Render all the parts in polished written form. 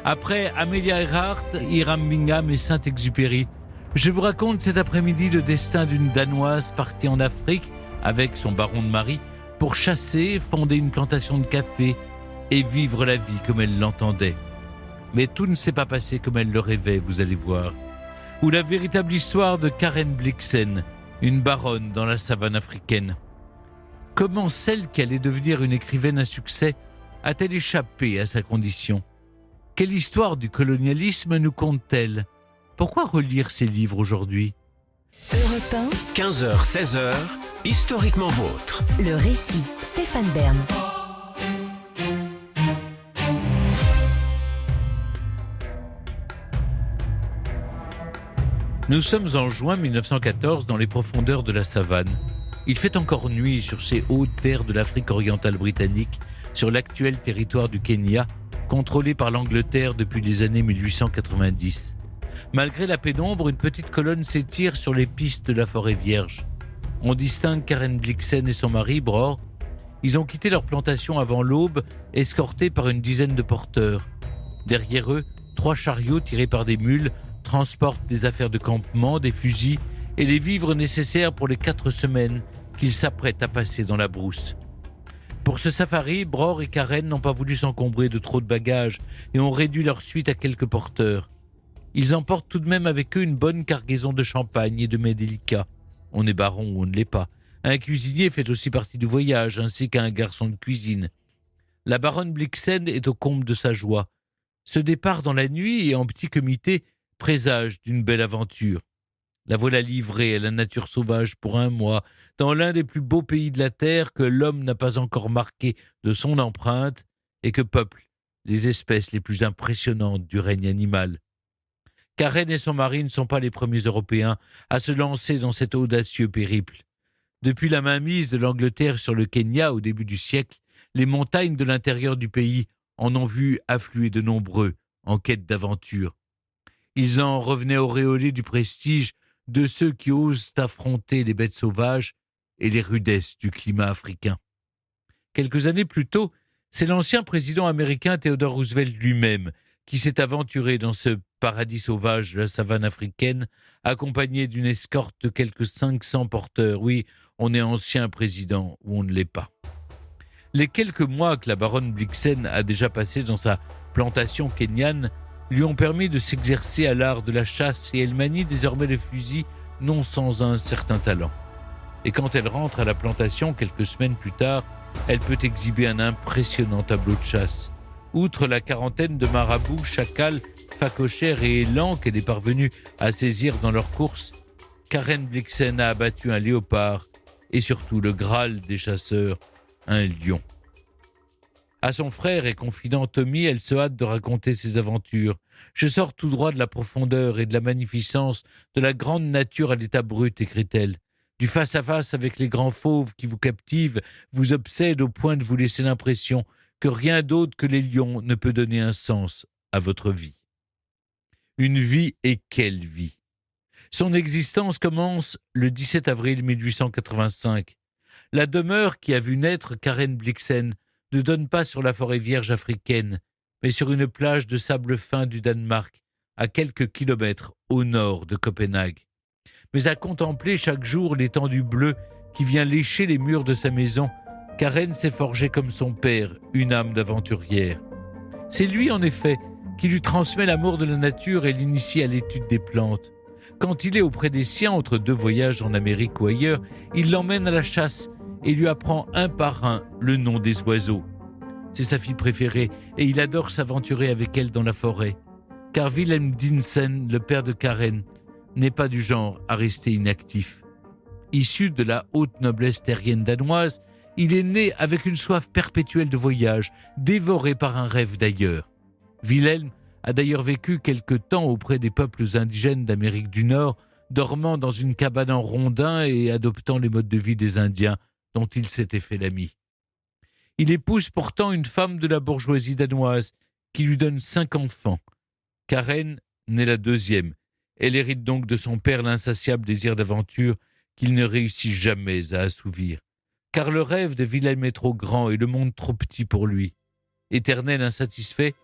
Après Amelia Earhart, Hiram Bingham et Saint-Exupéry, je vous raconte cet après-midi le destin d'une Danoise partie en Afrique avec son baron de Marie pour chasser, fonder une plantation de café et vivre la vie comme elle l'entendait. Mais tout ne s'est pas passé comme elle le rêvait, vous allez voir. Ou la véritable histoire de Karen Blixen, une baronne dans la savane africaine. Comment celle qui allait devenir une écrivaine à succès a-t-elle échappé à sa condition ? Quelle histoire du colonialisme nous conte-t-elle ? Pourquoi relire ces livres aujourd'hui ? Europe 1, 15h-16h, historiquement vôtre. le récit, Stéphane Bern. Nous sommes en juin 1914 dans les profondeurs de la savane. Il fait encore nuit sur ces hautes terres de l'Afrique orientale britannique, sur l'actuel territoire du Kenya, contrôlé par l'Angleterre depuis les années 1890. Malgré la pénombre, une petite colonne s'étire sur les pistes de la forêt vierge. On distingue Karen Blixen et son mari, Bror. Ils ont quitté leur plantation avant l'aube, escortés par une dizaine de porteurs. Derrière eux, 3 chariots tirés par des mules transportent des affaires de campement, des fusils et les vivres nécessaires pour les 4 semaines qu'ils s'apprêtent à passer dans la brousse. Pour ce safari, Bror et Karen n'ont pas voulu s'encombrer de trop de bagages et ont réduit leur suite à quelques porteurs. Ils emportent tout de même avec eux une bonne cargaison de champagne et de mets délicats. On est baron ou on ne l'est pas. Un cuisinier fait aussi partie du voyage, ainsi qu'un garçon de cuisine. La baronne Blixen est au comble de sa joie. Ce départ dans la nuit et en petit comité présage d'une belle aventure. La voilà livrée à la nature sauvage pour 1 mois, dans l'un des plus beaux pays de la terre que l'homme n'a pas encore marqué de son empreinte et que peuplent les espèces les plus impressionnantes du règne animal. Karen et son mari ne sont pas les premiers Européens à se lancer dans cet audacieux périple. Depuis la mainmise de l'Angleterre sur le Kenya au début du siècle, les montagnes de l'intérieur du pays en ont vu affluer de nombreux en quête d'aventure. Ils en revenaient auréolés du prestige de ceux qui osent affronter les bêtes sauvages et les rudesses du climat africain. Quelques années plus tôt, c'est l'ancien président américain Theodore Roosevelt lui-même qui s'est aventuré dans ce paradis sauvage de la savane africaine, accompagné d'une escorte de quelques 500 porteurs. Oui, on est ancien président ou on ne l'est pas. Les quelques mois que la baronne Blixen a déjà passés dans sa plantation kenyane lui ont permis de s'exercer à l'art de la chasse et elle manie désormais le fusil non sans un certain talent. Et quand elle rentre à la plantation quelques semaines plus tard, elle peut exhiber un impressionnant tableau de chasse. Outre la quarantaine de marabouts, chacals, phacochères et élans qu'elle est parvenue à saisir dans leur course, Karen Blixen a abattu un léopard et surtout le Graal des chasseurs, un lion. À son frère et confident Tommy, elle se hâte de raconter ses aventures. Je sors tout droit de la profondeur et de la magnificence de la grande nature à l'état brut, écrit-elle. Du face-à-face avec les grands fauves qui vous captivent, vous obsèdent au point de vous laisser l'impression que rien d'autre que les lions ne peut donner un sens à votre vie. Une vie, et quelle vie! Son existence commence le 17 avril 1885. La demeure qui a vu naître Karen Blixen ne donne pas sur la forêt vierge africaine, mais sur une plage de sable fin du Danemark, à quelques kilomètres au nord de Copenhague. Mais à contempler chaque jour l'étendue bleue qui vient lécher les murs de sa maison, Karen s'est forgée comme son père, une âme d'aventurière. C'est lui, en effet, qui lui transmet l'amour de la nature et l'initie à l'étude des plantes. Quand il est auprès des siens, entre 2 voyages en Amérique ou ailleurs, il l'emmène à la chasse et lui apprend un par un le nom des oiseaux. C'est sa fille préférée et il adore s'aventurer avec elle dans la forêt. Car Willem Dinsen, le père de Karen, n'est pas du genre à rester inactif. Issu de la haute noblesse terrienne danoise, il est né avec une soif perpétuelle de voyage, dévoré par un rêve d'ailleurs. Wilhelm a d'ailleurs vécu quelque temps auprès des peuples indigènes d'Amérique du Nord, dormant dans une cabane en rondin et adoptant les modes de vie des Indiens dont il s'était fait l'ami. Il épouse pourtant une femme de la bourgeoisie danoise qui lui donne 5 enfants. Karen naît la 2e. Elle hérite donc de son père l'insatiable désir d'aventure qu'il ne réussit jamais à assouvir. Car le rêve de Wilhelm est trop grand et le monde trop petit pour lui. Éternel insatisfait,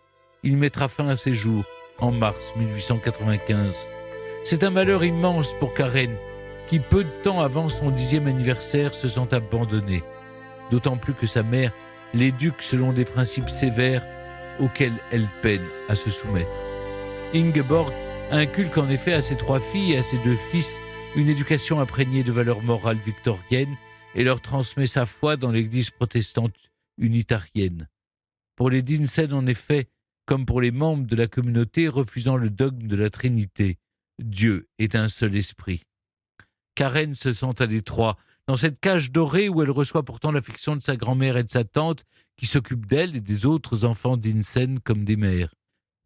il mettra fin à ses jours en mars 1895. C'est un malheur immense pour Karen, qui peu de temps avant son 10e anniversaire se sent abandonnée. D'autant plus que sa mère l'éduque selon des principes sévères auxquels elle peine à se soumettre. Ingeborg inculque en effet à ses 3 filles et à ses 2 fils une éducation imprégnée de valeurs morales victoriennes et leur transmet sa foi dans l'église protestante unitarienne. Pour les Dinsen, en effet, comme pour les membres de la communauté refusant le dogme de la Trinité, Dieu est un seul esprit. Karen se sent à l'étroit, dans cette cage dorée où elle reçoit pourtant l'affection de sa grand-mère et de sa tante, qui s'occupent d'elle et des autres enfants d'Insen comme des mères.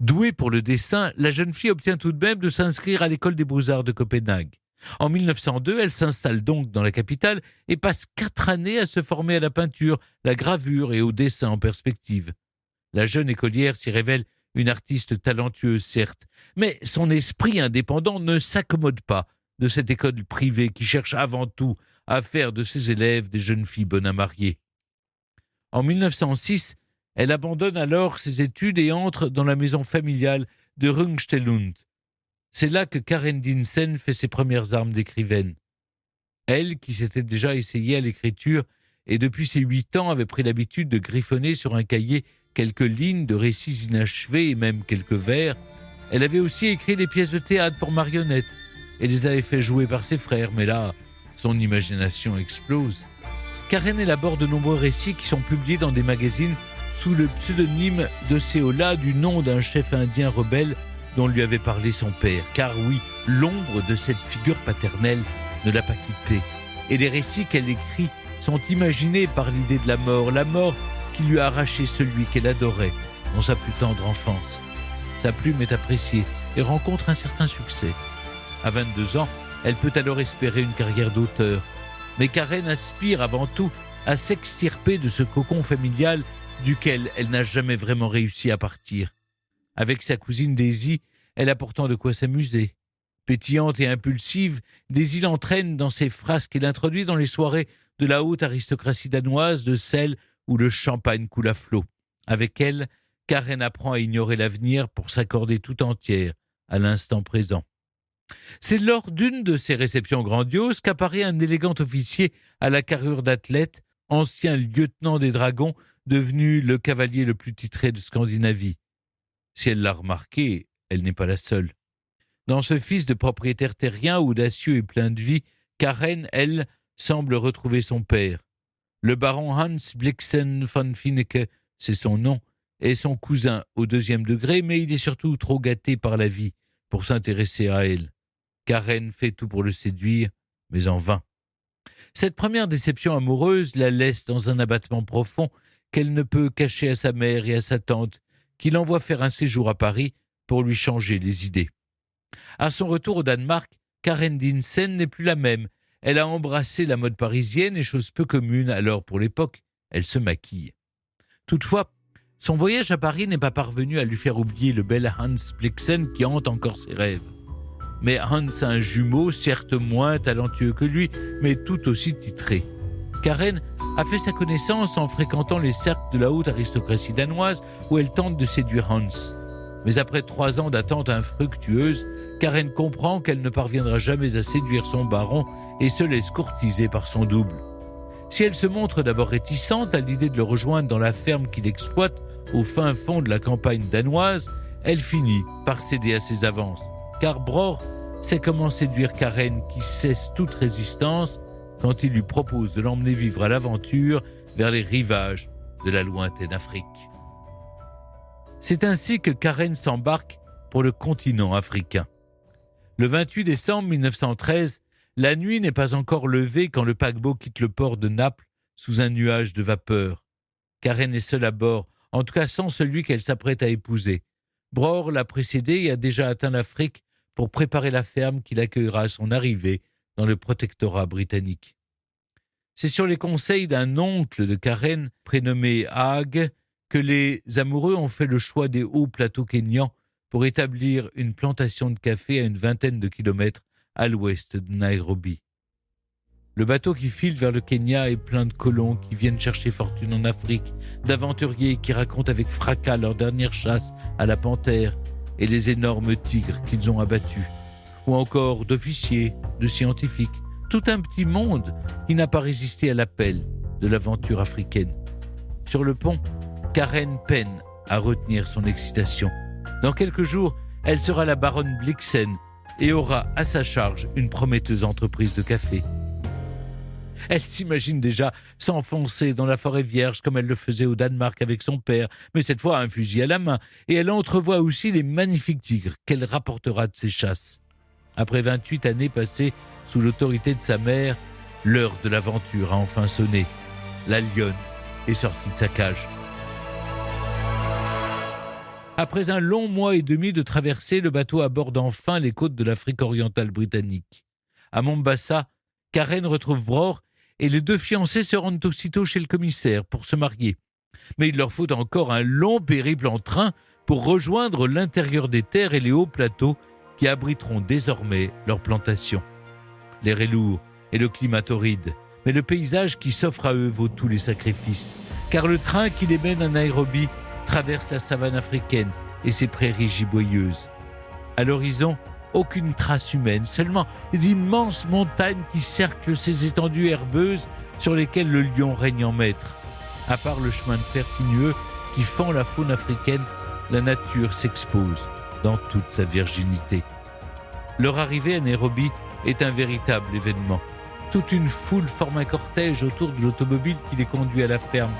Douée pour le dessin, la jeune fille obtient tout de même de s'inscrire à l'école des beaux-arts de Copenhague. En 1902, elle s'installe donc dans la capitale et passe 4 années à se former à la peinture, la gravure et au dessin en perspective. La jeune écolière s'y révèle une artiste talentueuse, certes, mais son esprit indépendant ne s'accommode pas de cette école privée qui cherche avant tout à faire de ses élèves des jeunes filles bonnes à marier. En 1906, elle abandonne alors ses études et entre dans la maison familiale de Rungstedlund. C'est là que Karen Dinsen fait ses premières armes d'écrivaine. Elle, qui s'était déjà essayée à l'écriture et depuis ses 8 ans avait pris l'habitude de griffonner sur un cahier quelques lignes de récits inachevés et même quelques vers, elle avait aussi écrit des pièces de théâtre pour marionnettes et les avait fait jouer par ses frères, mais là, son imagination explose. Karen élabore de nombreux récits qui sont publiés dans des magazines sous le pseudonyme de Seola, du nom d'un chef indien rebelle dont lui avait parlé son père. Car oui, l'ombre de cette figure paternelle ne l'a pas quittée. Et les récits qu'elle écrit sont imaginés par l'idée de la mort qui lui a arraché celui qu'elle adorait dans sa plus tendre enfance. Sa plume est appréciée et rencontre un certain succès. À 22 ans, elle peut alors espérer une carrière d'auteur. Mais Karen aspire avant tout à s'extirper de ce cocon familial duquel elle n'a jamais vraiment réussi à partir. Avec sa cousine Daisy, elle a pourtant de quoi s'amuser. Pétillante et impulsive, Daisy l'entraîne dans ses frasques et l'introduit dans les soirées de la haute aristocratie danoise, de celle où le champagne coule à flot. Avec elle, Karen apprend à ignorer l'avenir pour s'accorder tout entière à l'instant présent. C'est lors d'une de ces réceptions grandioses qu'apparaît un élégant officier à la carrure d'athlète, ancien lieutenant des dragons, devenu le cavalier le plus titré de Scandinavie. Si elle l'a remarqué, elle n'est pas la seule. Dans ce fils de propriétaire terrien, audacieux et plein de vie, Karen, elle, semble retrouver son père. Le baron Hans Blixen von Finecke, c'est son nom, est son cousin au 2e degré, mais il est surtout trop gâté par la vie pour s'intéresser à elle. Karen fait tout pour le séduire, mais en vain. Cette première déception amoureuse la laisse dans un abattement profond qu'elle ne peut cacher à sa mère et à sa tante, qui l'envoient faire un séjour à Paris pour lui changer les idées. À son retour au Danemark, Karen Dinsen n'est plus la même. Elle a embrassé la mode parisienne et, chose peu commune alors pour l'époque, elle se maquille. Toutefois, son voyage à Paris n'est pas parvenu à lui faire oublier le bel Hans Blixen qui hante encore ses rêves. Mais Hans a un jumeau, certes moins talentueux que lui, mais tout aussi titré. Karen a fait sa connaissance en fréquentant les cercles de la haute aristocratie danoise où elle tente de séduire Hans. Mais après 3 ans d'attente infructueuse, Karen comprend qu'elle ne parviendra jamais à séduire son baron et se laisse courtiser par son double. Si elle se montre d'abord réticente à l'idée de le rejoindre dans la ferme qu'il exploite au fin fond de la campagne danoise, elle finit par céder à ses avances. Car Bror sait comment séduire Karen qui cesse toute résistance quand il lui propose de l'emmener vivre à l'aventure vers les rivages de la lointaine Afrique. C'est ainsi que Karen s'embarque pour le continent africain. Le 28 décembre 1913, la nuit n'est pas encore levée quand le paquebot quitte le port de Naples sous un nuage de vapeur. Karen est seule à bord, en tout cas sans celui qu'elle s'apprête à épouser. Bror l'a précédé et a déjà atteint l'Afrique pour préparer la ferme qu'il accueillera à son arrivée dans le protectorat britannique. C'est sur les conseils d'un oncle de Karen, prénommé Haag, que les amoureux ont fait le choix des hauts plateaux kényans pour établir une plantation de café à une 20aine de kilomètres à l'ouest de Nairobi. Le bateau qui file vers le Kenya est plein de colons qui viennent chercher fortune en Afrique, d'aventuriers qui racontent avec fracas leur dernière chasse à la panthère et les énormes tigres qu'ils ont abattus, ou encore d'officiers, de scientifiques, tout un petit monde qui n'a pas résisté à l'appel de l'aventure africaine. Sur le pont, Karen peine à retenir son excitation. Dans quelques jours, elle sera la baronne Blixen et aura à sa charge une prometteuse entreprise de café. Elle s'imagine déjà s'enfoncer dans la forêt vierge comme elle le faisait au Danemark avec son père, mais cette fois un fusil à la main, et elle entrevoit aussi les magnifiques tigres qu'elle rapportera de ses chasses. Après 28 années passées sous l'autorité de sa mère, l'heure de l'aventure a enfin sonné. La lionne est sortie de sa cage. Après un long mois et demi de traversée, le bateau aborde enfin les côtes de l'Afrique orientale britannique. À Mombasa, Karen retrouve Bror et les deux fiancés se rendent aussitôt chez le commissaire pour se marier. Mais il leur faut encore un long périple en train pour rejoindre l'intérieur des terres et les hauts plateaux qui abriteront désormais leurs plantations. L'air est lourd et le climat torride, mais le paysage qui s'offre à eux vaut tous les sacrifices, car le train qui les mène à Nairobi traverse la savane africaine et ses prairies giboyeuses. À l'horizon, aucune trace humaine, seulement d'immenses montagnes qui cerclent ces étendues herbeuses sur lesquelles le lion règne en maître. À part le chemin de fer sinueux qui fend la faune africaine, la nature s'expose dans toute sa virginité. Leur arrivée à Nairobi est un véritable événement. Toute une foule forme un cortège autour de l'automobile qui les conduit à la ferme.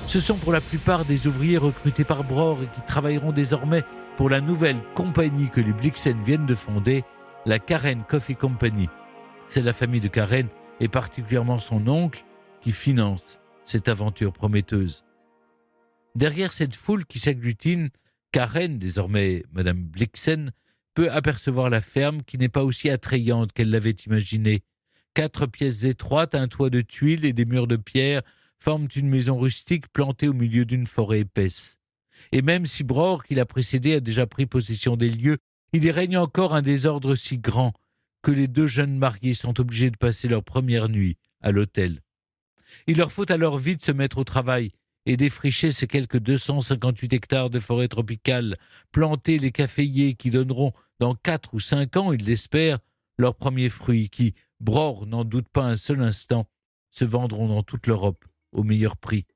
Ce sont pour la plupart des ouvriers recrutés par Bror et qui travailleront désormais pour la nouvelle compagnie que les Blixen viennent de fonder, la Karen Coffee Company. C'est la famille de Karen, et particulièrement son oncle, qui finance cette aventure prometteuse. Derrière cette foule qui s'agglutine, Karen, désormais Madame Blixen, peut apercevoir la ferme qui n'est pas aussi attrayante qu'elle l'avait imaginée. 4 pièces étroites, un toit de tuiles et des murs de pierre forment une maison rustique plantée au milieu d'une forêt épaisse. Et même si Bror, qui l'a précédé, a déjà pris possession des lieux, il y règne encore un désordre si grand que les 2 jeunes mariés sont obligés de passer leur première nuit à l'hôtel. Il leur faut alors vite se mettre au travail et défricher ces quelques 258 hectares de forêt tropicale, planter les caféiers qui donneront dans 4 ou 5 ans, ils l'espèrent, leurs premiers fruits qui, Bror n'en doute pas un seul instant, se vendront dans toute l'Europe au meilleur prix.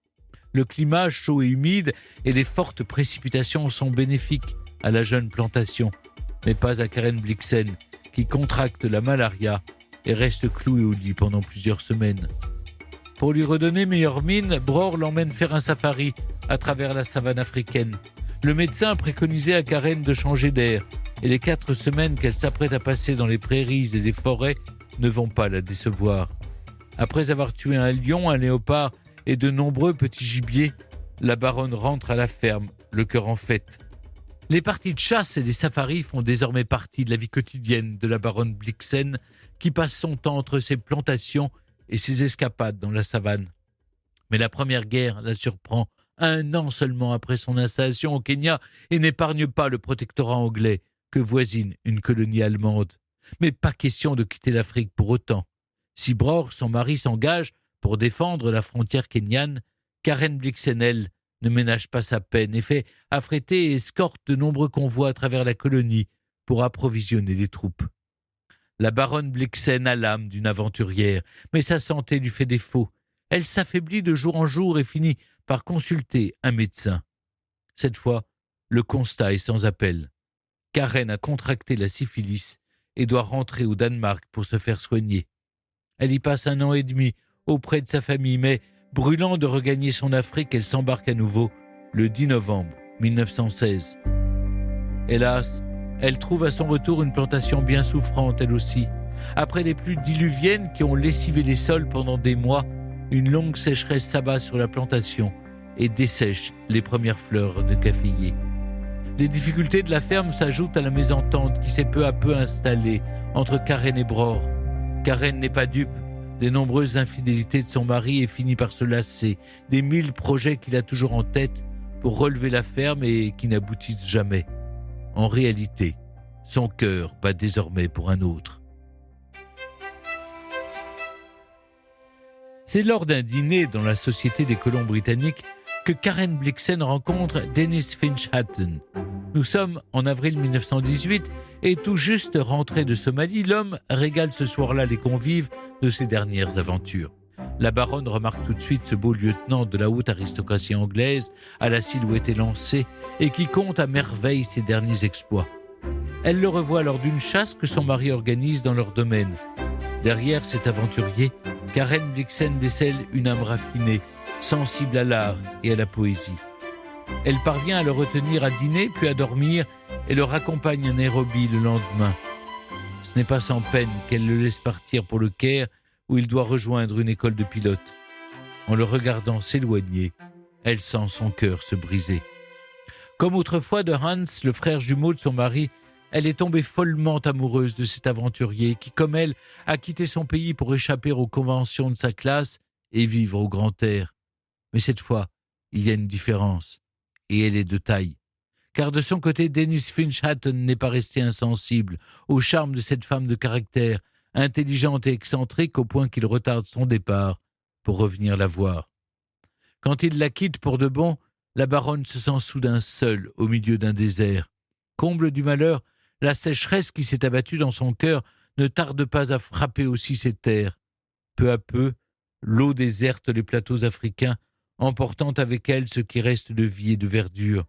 Le climat chaud et humide et les fortes précipitations sont bénéfiques à la jeune plantation, mais pas à Karen Blixen, qui contracte la malaria et reste clouée au lit pendant plusieurs semaines. Pour lui redonner meilleure mine, Bror l'emmène faire un safari à travers la savane africaine. Le médecin préconisait à Karen de changer d'air, et les 4 semaines qu'elle s'apprête à passer dans les prairies et les forêts ne vont pas la décevoir. Après avoir tué un lion, un léopard et de nombreux petits gibiers, la baronne rentre à la ferme, le cœur en fête. Les parties de chasse et les safaris font désormais partie de la vie quotidienne de la baronne Blixen, qui passe son temps entre ses plantations et ses escapades dans la savane. Mais la première guerre la surprend 1 an seulement après son installation au Kenya et n'épargne pas le protectorat anglais que voisine une colonie allemande. Mais pas question de quitter l'Afrique pour autant. Si Bror, son mari, s'engage pour défendre la frontière kenyane, Karen Blixen, elle, ne ménage pas sa peine et fait affréter et escorte de nombreux convois à travers la colonie pour approvisionner les troupes. La baronne Blixen a l'âme d'une aventurière, mais sa santé lui fait défaut. Elle s'affaiblit de jour en jour et finit par consulter un médecin. Cette fois, le constat est sans appel. Karen a contracté la syphilis et doit rentrer au Danemark pour se faire soigner. Elle y passe 1 an et demi auprès de sa famille, mais brûlant de regagner son Afrique, elle s'embarque à nouveau le 10 novembre 1916. Hélas, elle trouve à son retour une plantation bien souffrante, elle aussi. Après les pluies diluviennes qui ont lessivé les sols pendant des mois, une longue sécheresse s'abat sur la plantation et dessèche les premières fleurs de caféier. Les difficultés de la ferme s'ajoutent à la mésentente qui s'est peu à peu installée entre Karen et Bror. Karen n'est pas dupe des nombreuses infidélités de son mari et finit par se lasser des 1000 projets qu'il a toujours en tête pour relever la ferme et qui n'aboutissent jamais. En réalité, son cœur bat désormais pour un autre. C'est lors d'un dîner dans la Société des colons britanniques que Karen Blixen rencontre Dennis Finch Hatton. Nous sommes en avril 1918 et tout juste rentré de Somalie, l'homme régale ce soir-là les convives de ses dernières aventures. La baronne remarque tout de suite ce beau lieutenant de la haute aristocratie anglaise à la silhouette élancée et qui compte à merveille ses derniers exploits. Elle le revoit lors d'une chasse que son mari organise dans leur domaine. Derrière cet aventurier, Karen Blixen décèle une âme raffinée, sensible à l'art et à la poésie. Elle parvient à le retenir à dîner puis à dormir et le raccompagne à Nairobi le lendemain. Ce n'est pas sans peine qu'elle le laisse partir pour le Caire où il doit rejoindre une école de pilote. En le regardant s'éloigner, elle sent son cœur se briser. Comme autrefois de Hans, le frère jumeau de son mari, elle est tombée follement amoureuse de cet aventurier qui, comme elle, a quitté son pays pour échapper aux conventions de sa classe et vivre au grand air. Mais cette fois, il y a une différence, et elle est de taille. Car de son côté, Dennis Finch Hatton n'est pas resté insensible au charme de cette femme de caractère, intelligente et excentrique au point qu'il retarde son départ pour revenir la voir. Quand il la quitte pour de bon, la baronne se sent soudain seule au milieu d'un désert. Comble du malheur, la sécheresse qui s'est abattue dans son cœur ne tarde pas à frapper aussi ses terres. Peu à peu, l'eau déserte les plateaux africains, emportant avec elle ce qui reste de vie et de verdure.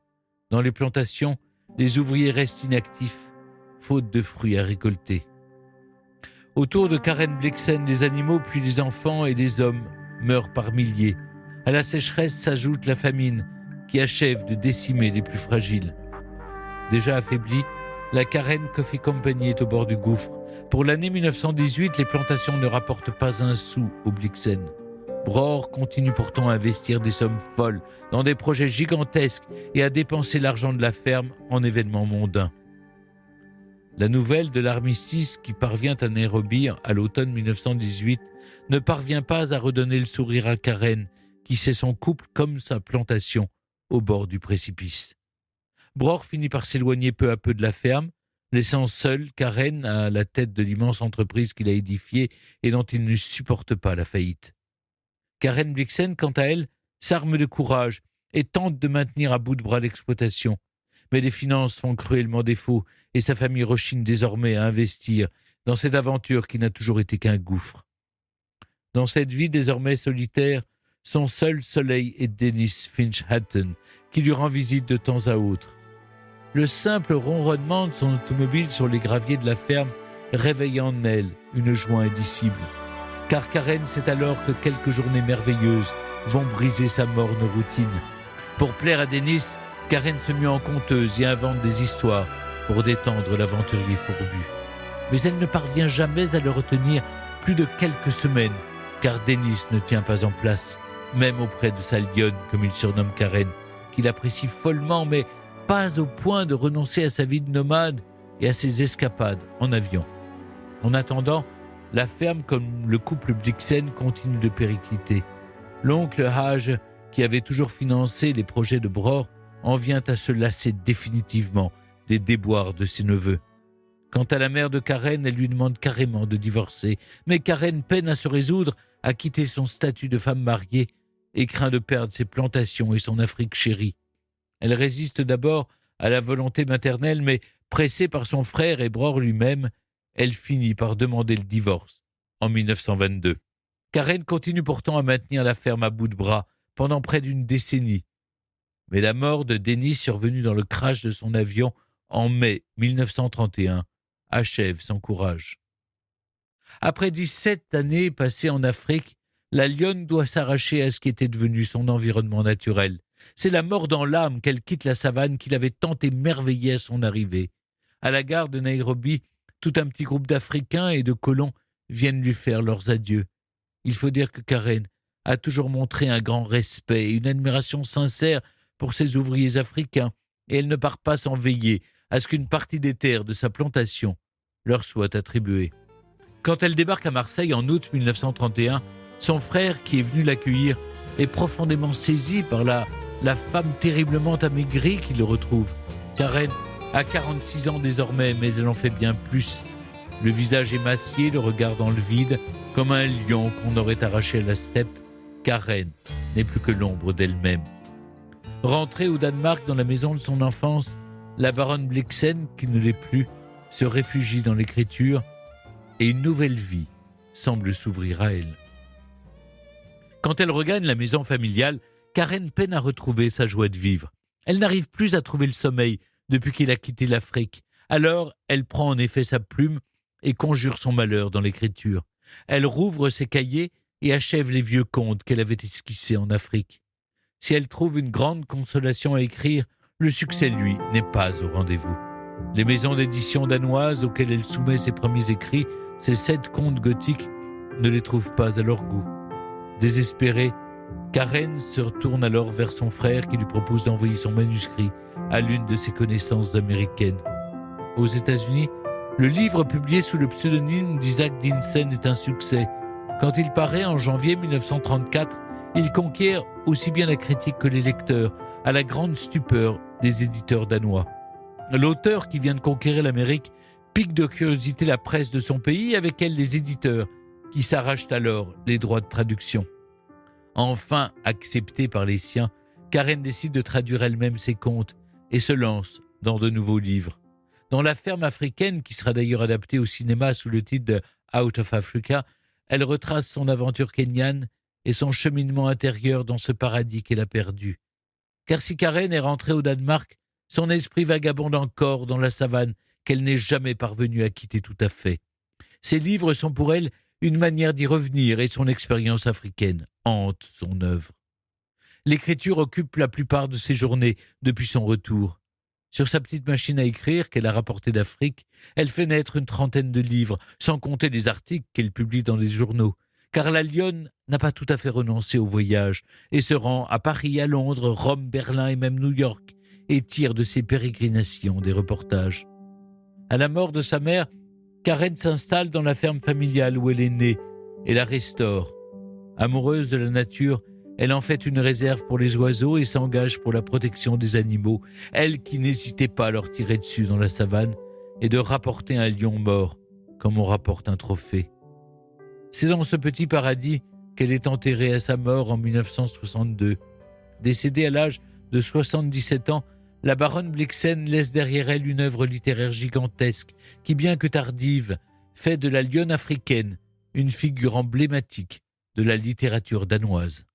Dans les plantations, les ouvriers restent inactifs, faute de fruits à récolter. Autour de Karen Blixen, les animaux puis les enfants et les hommes meurent par milliers. À la sécheresse s'ajoute la famine, qui achève de décimer les plus fragiles. Déjà affaiblie, la Karen Coffee Company est au bord du gouffre. Pour l'année 1918, les plantations ne rapportent pas un sou aux Blixen. Bror continue pourtant à investir des sommes folles dans des projets gigantesques et à dépenser l'argent de la ferme en événements mondains. La nouvelle de l'armistice qui parvient à Nairobi à l'automne 1918 ne parvient pas à redonner le sourire à Karen, qui sait son couple comme sa plantation au bord du précipice. Bror finit par s'éloigner peu à peu de la ferme, laissant seule Karen à la tête de l'immense entreprise qu'il a édifiée et dont il ne supporte pas la faillite. Karen Blixen, quant à elle, s'arme de courage et tente de maintenir à bout de bras l'exploitation. Mais les finances font cruellement défaut et sa famille rechigne désormais à investir dans cette aventure qui n'a toujours été qu'un gouffre. Dans cette vie désormais solitaire, son seul soleil est Dennis Finch Hatton, qui lui rend visite de temps à autre. Le simple ronronnement de son automobile sur les graviers de la ferme réveille en elle une joie indicible. Car Karen sait alors que quelques journées merveilleuses vont briser sa morne routine. Pour plaire à Dennis, Karen se met en conteuse et invente des histoires pour détendre l'aventurier fourbu. Mais elle ne parvient jamais à le retenir plus de quelques semaines, car Dennis ne tient pas en place, même auprès de sa lionne, comme il surnomme Karen, qu'il apprécie follement, mais pas au point de renoncer à sa vie de nomade et à ses escapades en avion. En attendant, la ferme comme le couple Blixen continue de péricliter. L'oncle Hage, qui avait toujours financé les projets de Bror, en vient à se lasser définitivement des déboires de ses neveux. Quant à la mère de Karen, elle lui demande carrément de divorcer, mais Karen peine à se résoudre à quitter son statut de femme mariée et craint de perdre ses plantations et son Afrique chérie. Elle résiste d'abord à la volonté maternelle, mais pressée par son frère et Bror lui-même, elle finit par demander le divorce en 1922. Karen continue pourtant à maintenir la ferme à bout de bras pendant près d'une décennie. Mais la mort de Dennis, survenue dans le crash de son avion en mai 1931, achève son courage. Après 17 années passées en Afrique, la lionne doit s'arracher à ce qui était devenu son environnement naturel. C'est la mort dans l'âme qu'elle quitte la savane qui l'avait tant émerveillée à son arrivée. À la gare de Nairobi, tout un petit groupe d'Africains et de colons viennent lui faire leurs adieux. Il faut dire que Karen a toujours montré un grand respect et une admiration sincère pour ses ouvriers africains, et elle ne part pas sans veiller à ce qu'une partie des terres de sa plantation leur soit attribuée. Quand elle débarque à Marseille en août 1931, son frère, qui est venu l'accueillir, est profondément saisi par la femme terriblement amaigrie qu'il le retrouve. Karen a 46 ans désormais, mais elle en fait bien plus. Le visage émacié, le regard dans le vide, comme un lion qu'on aurait arraché à la steppe, Karen n'est plus que l'ombre d'elle-même. Rentrée au Danemark dans la maison de son enfance, la baronne Blixen, qui ne l'est plus, se réfugie dans l'écriture et une nouvelle vie semble s'ouvrir à elle. Quand elle regagne la maison familiale, Karen peine à retrouver sa joie de vivre. Elle n'arrive plus à trouver le sommeil depuis qu'il a quitté l'Afrique. Alors, elle prend en effet sa plume et conjure son malheur dans l'écriture. Elle rouvre ses cahiers et achève les vieux contes qu'elle avait esquissés en Afrique. Si elle trouve une grande consolation à écrire, le succès, lui, n'est pas au rendez-vous. Les maisons d'édition danoises auxquelles elle soumet ses premiers écrits, ces 7 contes gothiques, ne les trouvent pas à leur goût. Désespérée, Karen se retourne alors vers son frère qui lui propose d'envoyer son manuscrit à l'une de ses connaissances américaines. Aux États-Unis, le livre publié sous le pseudonyme d'Isaac Dinesen est un succès. Quand il paraît en janvier 1934, il conquiert aussi bien la critique que les lecteurs, à la grande stupeur des éditeurs danois. L'auteur qui vient de conquérir l'Amérique pique de curiosité la presse de son pays, avec elle les éditeurs, qui s'arrachent alors les droits de traduction. Enfin acceptée par les siens, Karen décide de traduire elle-même ses contes et se lance dans de nouveaux livres. Dans La ferme africaine, qui sera d'ailleurs adaptée au cinéma sous le titre de Out of Africa, elle retrace son aventure kenyane et son cheminement intérieur dans ce paradis qu'elle a perdu. Car si Karen est rentrée au Danemark, son esprit vagabonde encore dans la savane qu'elle n'est jamais parvenue à quitter tout à fait. Ses livres sont pour elle une manière d'y revenir et son expérience africaine hante son œuvre. L'écriture occupe la plupart de ses journées depuis son retour. Sur sa petite machine à écrire qu'elle a rapportée d'Afrique, elle fait naître une 30aine de livres, sans compter les articles qu'elle publie dans les journaux. Car la lionne n'a pas tout à fait renoncé au voyage et se rend à Paris, à Londres, Rome, Berlin et même New York et tire de ses pérégrinations des reportages. À la mort de sa mère, Karen s'installe dans la ferme familiale où elle est née et la restaure. Amoureuse de la nature, elle en fait une réserve pour les oiseaux et s'engage pour la protection des animaux, elle qui n'hésitait pas à leur tirer dessus dans la savane et de rapporter un lion mort comme on rapporte un trophée. C'est dans ce petit paradis qu'elle est enterrée à sa mort en 1962. Décédée à l'âge de 77 ans, la baronne Blixen laisse derrière elle une œuvre littéraire gigantesque qui, bien que tardive, fait de la lionne africaine une figure emblématique de la littérature danoise.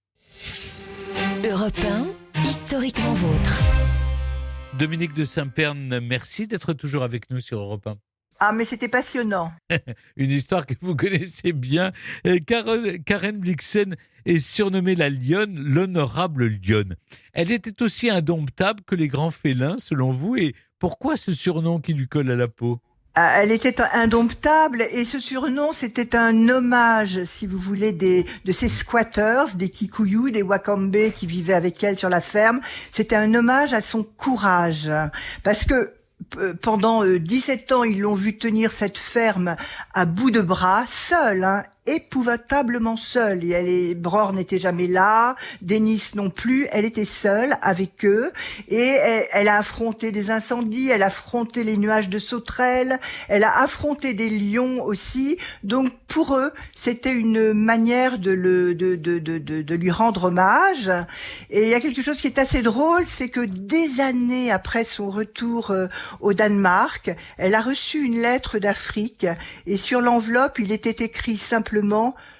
Europe 1, historiquement vôtre. Dominique de Saint-Pern, merci d'être toujours avec nous sur Europe 1. Ah, mais c'était passionnant. Une histoire que vous connaissez bien. Karen Blixen est surnommée la lionne, l'honorable lionne. Elle était aussi indomptable que les grands félins, selon vous, et pourquoi ce surnom qui lui colle à la peau ? Elle était indomptable et ce surnom, c'était un hommage, si vous voulez, de ces squatters, des Kikuyu, des Wakambe qui vivaient avec elle sur la ferme. C'était un hommage à son courage. Parce que pendant 17 ans, ils l'ont vu tenir cette ferme à bout de bras, seule, épouvantablement seule. Et Bror n'était jamais là, Denis non plus, elle était seule avec eux. Et elle a affronté des incendies, elle a affronté les nuages de sauterelles, elle a affronté des lions aussi. Donc pour eux, c'était une manière de lui rendre hommage. Et il y a quelque chose qui est assez drôle, c'est que des années après son retour au Danemark, elle a reçu une lettre d'Afrique et sur l'enveloppe, il était écrit simplement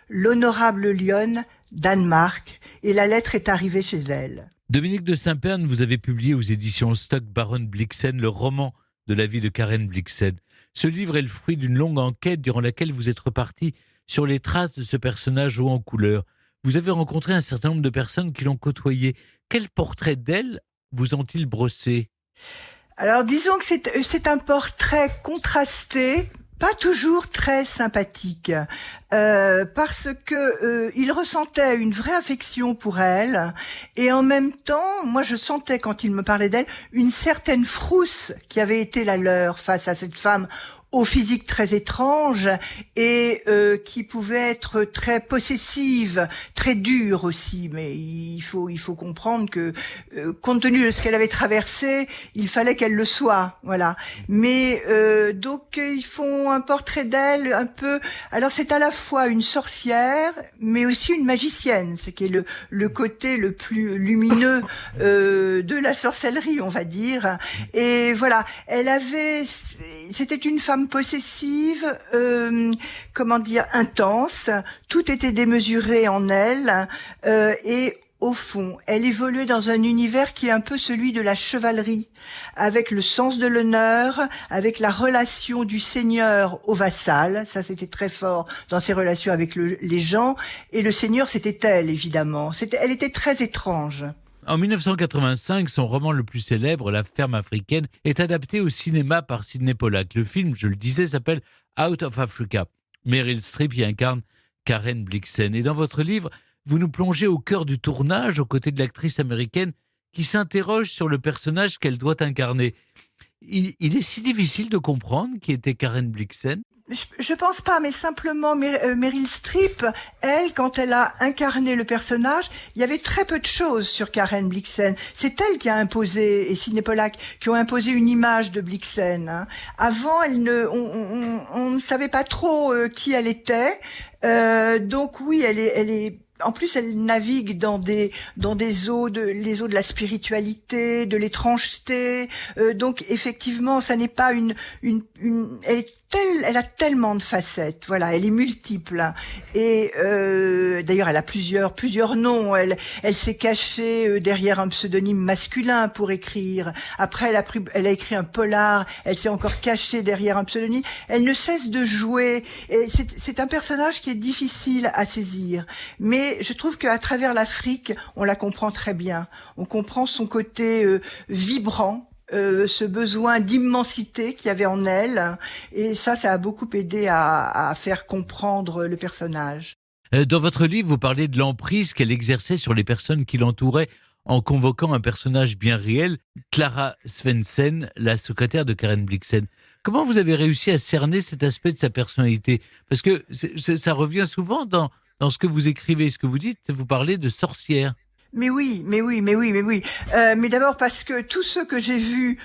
l'honorable lionne, Danemark, et la lettre est arrivée chez elle. Dominique de Saint-Pern, vous avez publié aux éditions Stock Baron Blixen le roman de la vie de Karen Blixen. Ce livre est le fruit d'une longue enquête durant laquelle vous êtes reparti sur les traces de ce personnage haut en couleur. Vous avez rencontré un certain nombre de personnes qui l'ont côtoyé. Quel portrait d'elle vous ont-ils brossé ? Alors disons que c'est un portrait contrasté, pas toujours très sympathique, parce que il ressentait une vraie affection pour elle, et en même temps, moi je sentais quand il me parlait d'elle une certaine frousse qui avait été la leur face à cette femme au physique très étrange et qui pouvait être très possessive, très dure aussi. Mais il faut comprendre que compte tenu de ce qu'elle avait traversé, il fallait qu'elle le soit, voilà. Mais donc ils font un portrait d'elle un peu. Alors c'est à la fois une sorcière, mais aussi une magicienne, ce qui est le côté le plus lumineux de la sorcellerie, on va dire. Et voilà, c'était une femme possessive, intense. Tout était démesuré en elle et au fond, elle évoluait dans un univers qui est un peu celui de la chevalerie, avec le sens de l'honneur, avec la relation du seigneur au vassal. Ça, c'était très fort dans ses relations avec les gens. Et le seigneur, c'était elle, évidemment. Elle était très étrange. En 1985, son roman le plus célèbre, La ferme africaine, est adapté au cinéma par Sidney Pollack. Le film, je le disais, s'appelle Out of Africa. Meryl Streep y incarne Karen Blixen. Et dans votre livre, vous nous plongez au cœur du tournage, aux côtés de l'actrice américaine qui s'interroge sur le personnage qu'elle doit incarner. Il est si difficile de comprendre qui était Karen Blixen. Je pense pas, mais simplement Meryl Streep, elle, quand elle a incarné le personnage, il y avait très peu de choses sur Karen Blixen. C'est elle qui a imposé, et Sidney Pollack, qui ont imposé une image de Blixen. Hein. Avant, on ne savait pas trop qui elle était. Donc oui, elle est. En plus, elle navigue dans des eaux les eaux de la spiritualité, de l'étrangeté. Donc effectivement, ça n'est pas elle a tellement de facettes, voilà, elle est multiple. Et d'ailleurs, elle a plusieurs noms. Elle s'est cachée derrière un pseudonyme masculin pour écrire. Après, elle a écrit un polar. Elle s'est encore cachée derrière un pseudonyme. Elle ne cesse de jouer. Et c'est un personnage qui est difficile à saisir. Mais je trouve qu'à travers l'Afrique, on la comprend très bien. On comprend son côté vibrant. Ce besoin d'immensité qu'il y avait en elle, et ça a beaucoup aidé à faire comprendre le personnage. Dans votre livre, vous parlez de l'emprise qu'elle exerçait sur les personnes qui l'entouraient en convoquant un personnage bien réel, Clara Svensson, la secrétaire de Karen Blixen. Comment vous avez réussi à cerner cet aspect de sa personnalité ? Parce que ça revient souvent dans ce que vous écrivez, ce que vous dites, vous parlez de sorcière. Mais oui. Mais d'abord parce que tous ceux que j'ai vus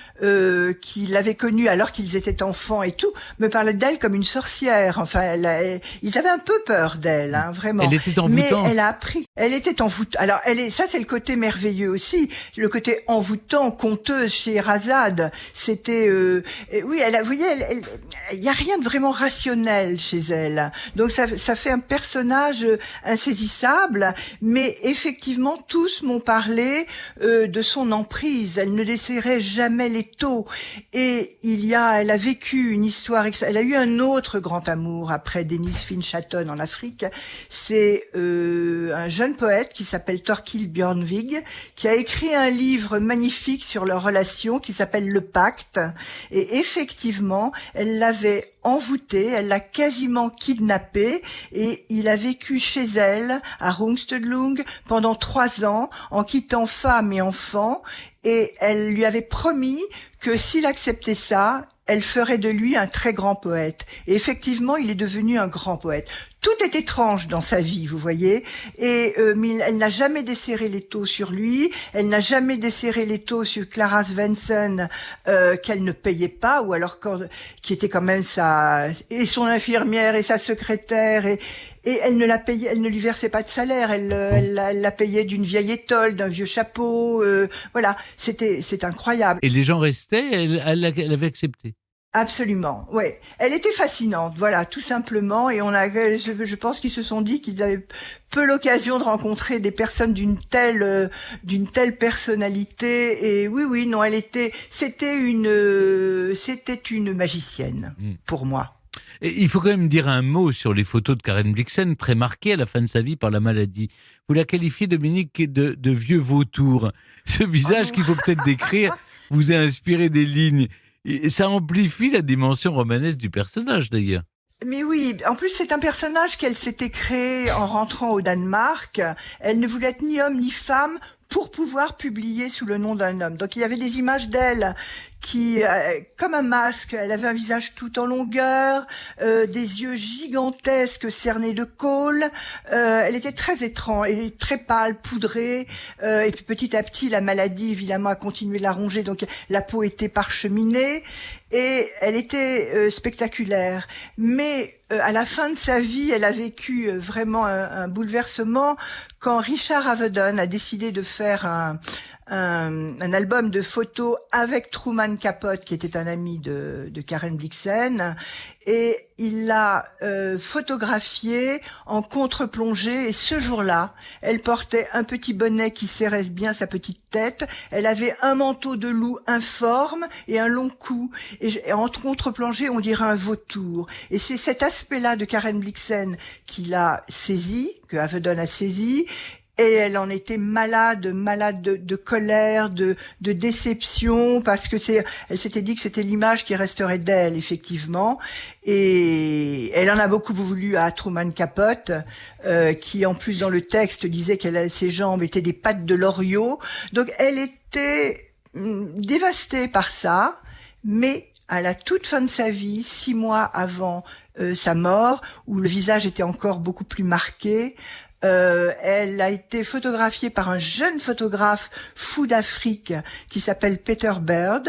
qui l'avaient connue alors qu'ils étaient enfants et tout, me parlaient d'elle comme une sorcière. Enfin, ils avaient un peu peur d'elle, hein, vraiment. Elle était envoûtante. Mais elle a appris. Elle était envoûtante. Alors, ça c'est le côté merveilleux aussi, le côté envoûtant, conteuse chez Razad. C'était, oui, vous voyez, il y a rien de vraiment rationnel chez elle. Donc ça fait un personnage insaisissable, mais effectivement tous m'ont parlé de son emprise. Elle ne desserrait jamais l'étau. Et elle a vécu une histoire. Elle a eu un autre grand amour après Dennis Finch-Hatton en Afrique. C'est un jeune poète qui s'appelle Thorkild Bjørnvig, qui a écrit un livre magnifique sur leur relation qui s'appelle Le Pacte. Et effectivement, elle l'avait envoûté, elle l'a quasiment kidnappé et il a vécu chez elle à Rungstedlung pendant 3 ans en quittant femme et enfant, et elle lui avait promis que s'il acceptait ça, elle ferait de lui un très grand poète. Et effectivement, il est devenu un grand poète. Tout est étrange dans sa vie, vous voyez. Et mais elle n'a jamais desserré l'étau sur lui. Elle n'a jamais desserré l'étau sur Clara Svensson qu'elle ne payait pas, ou alors qui était quand même son infirmière et sa secrétaire. Et elle ne la payait, elle ne lui versait pas de salaire. Elle la payait d'une vieille étole, d'un vieux chapeau. Voilà, c'est incroyable. Et les gens restaient. Elle avait accepté. Absolument, ouais. Elle était fascinante, voilà, tout simplement. Et je pense qu'ils se sont dit qu'ils avaient peu l'occasion de rencontrer des personnes d'une telle personnalité. Et oui, non, c'était une magicienne pour moi. Et il faut quand même dire un mot sur les photos de Karen Blixen, très marquée à la fin de sa vie par la maladie. Vous la qualifiez, Dominique, de vieux vautour. Ce visage qu'il faut peut-être décrire vous a inspiré des lignes. Et ça amplifie la dimension romanesque du personnage, d'ailleurs. Mais oui, en plus c'est un personnage qu'elle s'était créé en rentrant au Danemark. Elle ne voulait être ni homme ni femme pour pouvoir publier sous le nom d'un homme. Donc il y avait des images d'elle qui, comme un masque, elle avait un visage tout en longueur, des yeux gigantesques cernés de col. Elle était très étrange, et très pâle, poudrée. Et puis petit à petit, la maladie évidemment a continué de la ronger, donc la peau était parcheminée et elle était spectaculaire. Mais à la fin de sa vie, elle a vécu vraiment un bouleversement quand Richard Avedon a décidé de faire un album de photos avec Truman Capote, qui était un ami de Karen Blixen, et il l'a photographiée en contre-plongée. Et ce jour-là, elle portait un petit bonnet qui serrait bien sa petite tête. Elle avait un manteau de loup informe et un long cou. Et en contre-plongée, on dirait un vautour. Et c'est cet aspect-là de Karen Blixen qui l'a saisi, que Avedon a saisi. Et elle en était malade de colère, de déception, parce que elle s'était dit que c'était l'image qui resterait d'elle, effectivement. Et elle en a beaucoup voulu à Truman Capote, qui en plus dans le texte disait ses jambes étaient des pattes de l'Oriot. Donc elle était dévastée par ça, mais à la toute fin de sa vie, 6 mois avant sa mort, où le visage était encore beaucoup plus marqué, elle a été photographiée par un jeune photographe fou d'Afrique qui s'appelle Peter Bird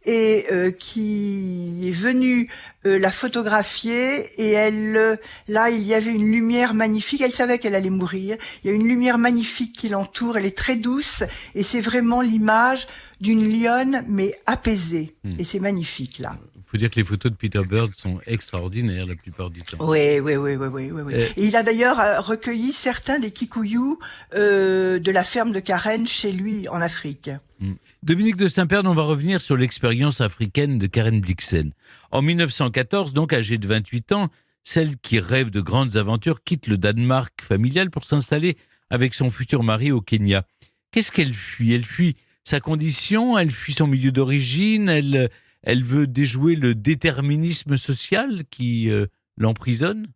et qui est venu la photographier. Et là il y avait une lumière magnifique, elle savait qu'elle allait mourir, il y a une lumière magnifique qui l'entoure, elle est très douce et c'est vraiment l'image d'une lionne mais apaisée. Et c'est magnifique là. Il faut dire que les photos de Peter Bird sont extraordinaires la plupart du temps. Oui. Et il a d'ailleurs recueilli certains des kikuyus de la ferme de Karen chez lui en Afrique. Dominique de Saint-Pern, on va revenir sur l'expérience africaine de Karen Blixen. En 1914, donc âgée de 28 ans, celle qui rêve de grandes aventures quitte le Danemark familial pour s'installer avec son futur mari au Kenya. Qu'est-ce qu'elle fuit ? Elle fuit sa condition, elle fuit son milieu d'origine, elle veut déjouer le déterminisme social qui l'emprisonne ?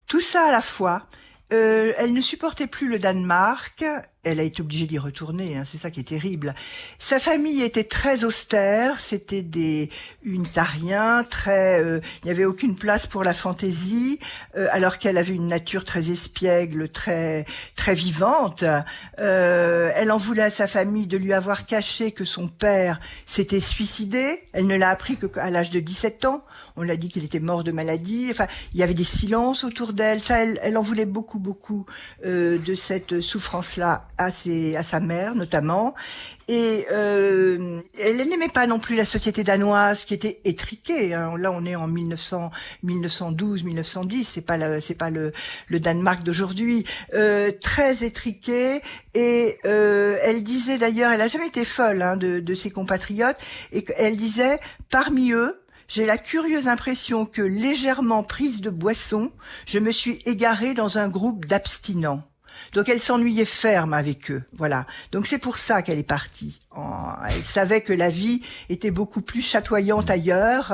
Tout ça à la fois. Elle ne supportait plus le Danemark. Elle a été obligée d'y retourner, c'est ça qui est terrible. Sa famille était très austère, c'était des unitariens, il n'y avait aucune place pour la fantaisie, alors qu'elle avait une nature très espiègle, très très vivante. Elle en voulait à sa famille de lui avoir caché que son père s'était suicidé. Elle ne l'a appris qu'à l'âge de 17 ans. On l'a dit qu'il était mort de maladie. Enfin, il y avait des silences autour d'elle. Ça, elle en voulait beaucoup de cette souffrance-là à sa mère notamment, et elle n'aimait pas non plus la société danoise qui était étriquée. Là, on est en 1912, 1910. C'est pas le Danemark d'aujourd'hui. Très étriquée. Et elle disait d'ailleurs, elle a jamais été folle de ses compatriotes, et elle disait parmi eux, j'ai la curieuse impression que, légèrement prise de boisson, je me suis égarée dans un groupe d'abstinents. Donc elle s'ennuyait ferme avec eux, voilà. Donc c'est pour ça qu'elle est partie. Elle savait que la vie était beaucoup plus chatoyante ailleurs.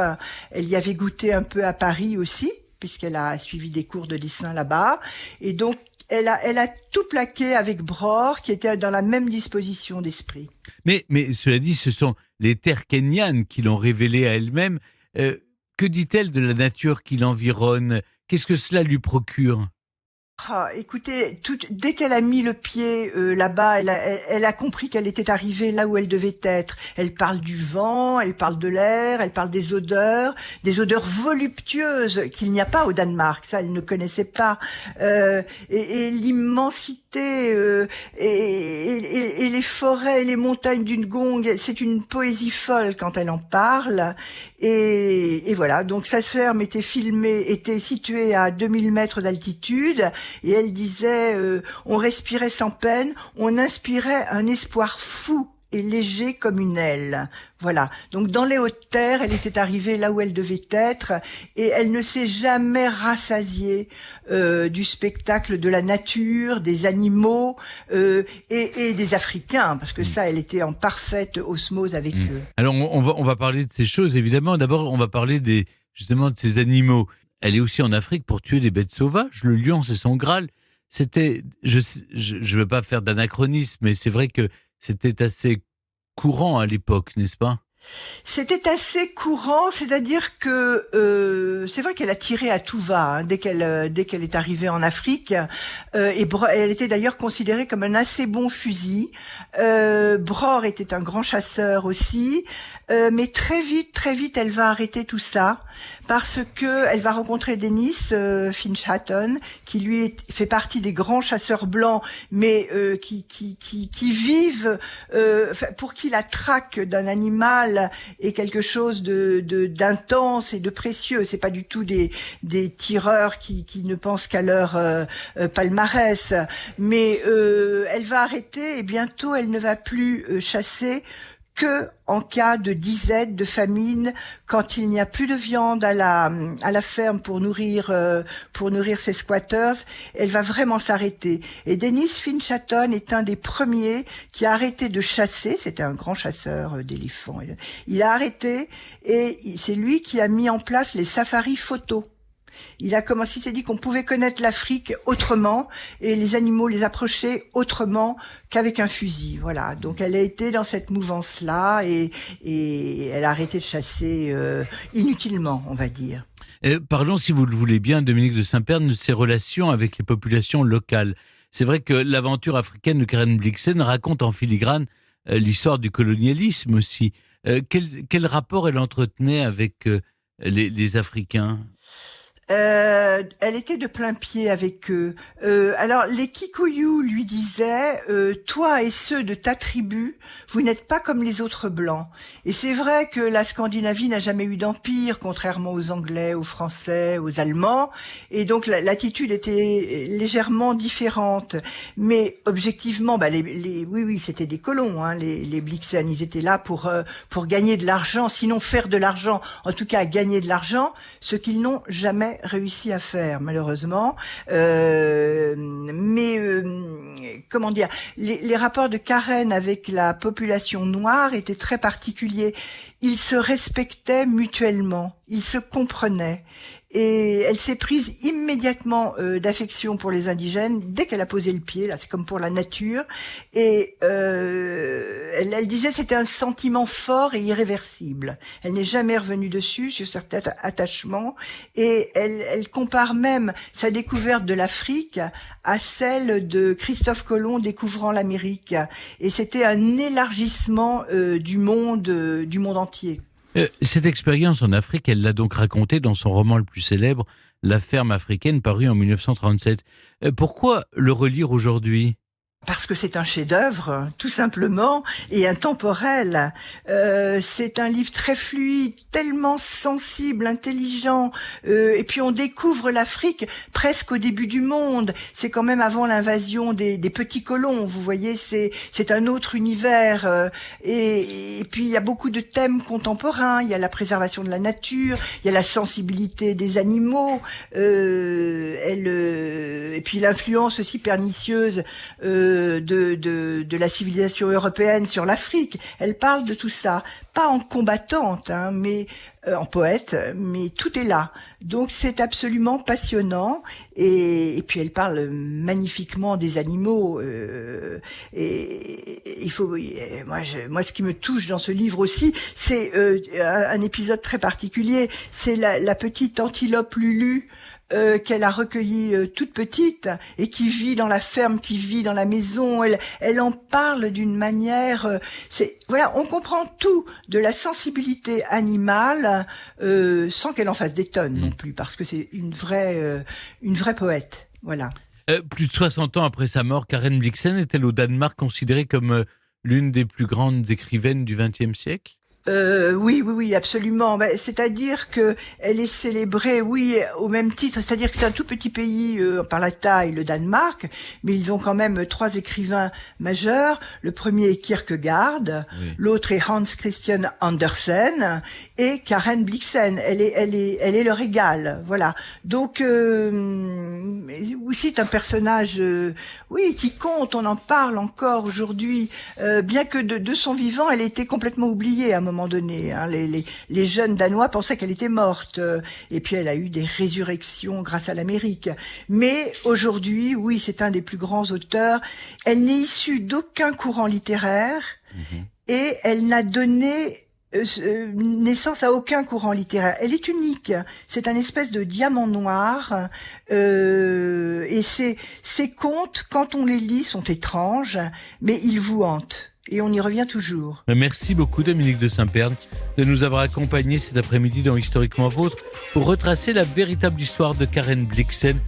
Elle y avait goûté un peu à Paris aussi, puisqu'elle a suivi des cours de dessin là-bas. Et donc elle a tout plaqué avec Bror, qui était dans la même disposition d'esprit. Mais cela dit, ce sont les terres kenyanes qui l'ont révélée à elle-même. Que dit-elle de la nature qui l'environne ? Qu'est-ce que cela lui procure ? Écoutez, dès qu'elle a mis le pied là-bas, elle a compris qu'elle était arrivée là où elle devait être. Elle parle du vent, elle parle de l'air, elle parle des odeurs voluptueuses qu'il n'y a pas au Danemark. Ça, elle ne connaissait pas. Et l'immensité et les forêts et les montagnes d'une Gongue, c'est une poésie folle quand elle en parle. Et voilà, donc sa ferme était située à 2000 mètres d'altitude. Et elle disait, on respirait sans peine, on inspirait un espoir fou et léger comme une aile. Voilà. Donc dans les hautes terres, elle était arrivée là où elle devait être, et elle ne s'est jamais rassasiée du spectacle de la nature, des animaux et des Africains, parce que ça, elle était en parfaite osmose avec eux. Alors on va parler de ces choses évidemment. D'abord, on va parler justement de ces animaux. Elle est aussi en Afrique pour tuer des bêtes sauvages. Le lion, c'est son Graal. Je veux pas faire d'anachronisme, mais c'est vrai que c'était assez courant à l'époque, n'est-ce pas ? C'était assez courant, c'est-à-dire que c'est vrai qu'elle a tiré à tout va dès qu'elle est arrivée en Afrique, elle était d'ailleurs considérée comme un assez bon fusil. Bror était un grand chasseur aussi, mais très vite, elle va arrêter tout ça parce que elle va rencontrer Dennis Finch Hatton, qui lui fait partie des grands chasseurs blancs, mais qui vivent pour qui la traque d'un animal est quelque chose d'intense et de précieux. C'est pas du tout des tireurs qui ne pensent qu'à leur palmarès. Mais elle va arrêter et bientôt elle ne va plus chasser que en cas de disette, de famine, quand il n'y a plus de viande à la ferme pour nourrir ses squatters, elle va vraiment s'arrêter. Et Dennis Finch Hatton est un des premiers qui a arrêté de chasser. C'était un grand chasseur d'éléphants. Il a arrêté et c'est lui qui a mis en place les safaris photos. Il s'est dit qu'on pouvait connaître l'Afrique autrement et les animaux les approcher autrement qu'avec un fusil. Voilà. Donc elle a été dans cette mouvance-là et elle a arrêté de chasser inutilement, on va dire. Parlons, si vous le voulez bien, Dominique de Saint-Pern, de ses relations avec les populations locales. C'est vrai que l'aventure africaine de Karen Blixen raconte en filigrane l'histoire du colonialisme aussi. Quel rapport elle entretenait avec les Africains ? Elle était de plein pied avec eux. Alors les Kikuyu lui disaient toi et ceux de ta tribu, vous n'êtes pas comme les autres blancs. Et c'est vrai que la Scandinavie n'a jamais eu d'empire, contrairement aux Anglais, aux Français, aux Allemands, et donc l'attitude était légèrement différente. Mais objectivement, oui, c'était des colons, les Blixen. Ils étaient là pour gagner de l'argent, sinon faire de l'argent, en tout cas gagner de l'argent, ce qu'ils n'ont jamais réussi à faire, malheureusement. Comment dire, les rapports de Karen avec la population noire étaient très particuliers. Ils se respectaient mutuellement, ils se comprenaient. Et elle s'est prise immédiatement d'affection pour les indigènes dès qu'elle a posé le pied. Là, c'est comme pour la nature. Et elle disait c'était un sentiment fort et irréversible. Elle n'est jamais revenue dessus sur certains attachements. Et elle compare même sa découverte de l'Afrique à celle de Christophe Colomb découvrant l'Amérique. Et c'était un élargissement du monde entier. Cette expérience en Afrique, elle l'a donc racontée dans son roman le plus célèbre, La ferme africaine, paru en 1937. Pourquoi le relire aujourd'hui ? Parce que c'est un chef-d'œuvre, tout simplement, et intemporel. C'est un livre très fluide, tellement sensible, intelligent, et puis on découvre l'Afrique presque au début du monde. C'est quand même avant l'invasion des petits colons, vous voyez, c'est un autre univers. Et puis il y a beaucoup de thèmes contemporains, il y a la préservation de la nature, il y a la sensibilité des animaux, et puis l'influence aussi pernicieuse de la civilisation européenne sur l'Afrique. Elle parle de tout ça, pas en combattante, mais en poète, mais tout est là. Donc c'est absolument passionnant et puis elle parle magnifiquement des animaux. Et il faut, moi ce qui me touche dans ce livre aussi, c'est un épisode très particulier. C'est la petite antilope Lulu. Qu'elle a recueillie toute petite et qui vit dans la ferme, qui vit dans la maison. Elle en parle d'une manière. On comprend tout de la sensibilité animale sans qu'elle en fasse des tonnes non plus, parce que c'est une vraie poète. Voilà. Plus de 60 ans après sa mort, Karen Blixen est-elle au Danemark considérée comme l'une des plus grandes écrivaines du XXe siècle ? Oui, absolument. C'est-à-dire que elle est célébrée, oui, au même titre. C'est-à-dire que c'est un tout petit pays par la taille, le Danemark, mais ils ont quand même 3 écrivains majeurs. Le premier est Kierkegaard, oui. L'autre est Hans Christian Andersen et Karen Blixen. Elle est leur égale, voilà. Donc aussi c'est un personnage, qui compte. On en parle encore aujourd'hui, bien que de son vivant, elle était complètement oubliée à un moment donné. Les jeunes Danois pensaient qu'elle était morte. Et puis elle a eu des résurrections grâce à l'Amérique. Mais aujourd'hui, oui, c'est un des plus grands auteurs. Elle n'est issue d'aucun courant littéraire et elle n'a donné naissance à aucun courant littéraire. Elle est unique. C'est un espèce de diamant noir. Et ces contes, quand on les lit, sont étranges, mais ils vous hantent. Et on y revient toujours. Merci beaucoup Dominique de Saint-Pern de nous avoir accompagnés cet après-midi dans Historiquement Vôtre pour retracer la véritable histoire de Karen Blixen,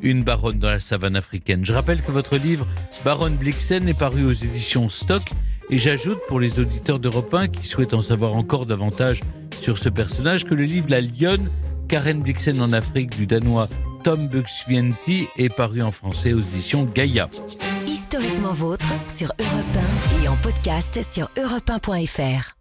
une baronne dans la savane africaine. Je rappelle que votre livre Baronne Blixen est paru aux éditions Stock. Et j'ajoute pour les auditeurs d'Europe 1 qui souhaitent en savoir encore davantage sur ce personnage que le livre La Lionne, Karen Blixen en Afrique du Danois Tom Buk-Swienty est paru en français aux éditions Gaïa. Historiquement Vôtre sur Europe 1 et en podcast sur europe1.fr.